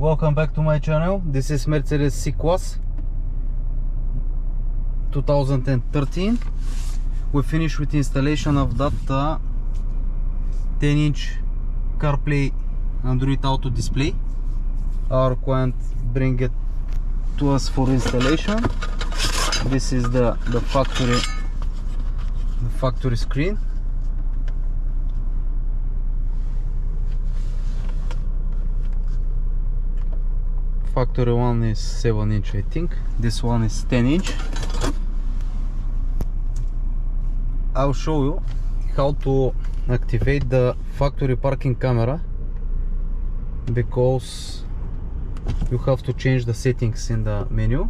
welcome back to my channel. This is Mercedes C-Class 2013. We finished with installation of that 10-inch CarPlay Android Auto display. Our client bring it to us for installation. This is the factory screen. Factory one is 7-inch, I think. This one is 10-inch. I'll show you how to activate the factory parking camera, because you have to change the settings in the menu.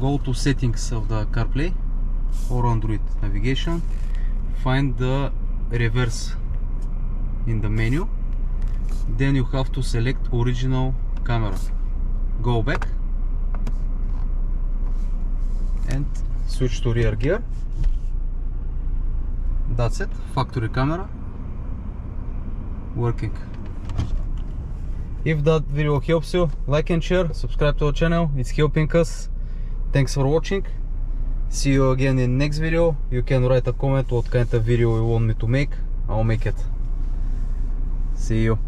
Go to settings of the CarPlay or Android navigation, find the reverse in the menu, then you have to select original camera. Go back and switch to rear gear. That's it, factory camera working. If that video helps you, like and share, subscribe to our channel, it's helping us. Thanks for watching. See you again in next video. You can write a comment what kind of video you want me to make. I'll make it. See you.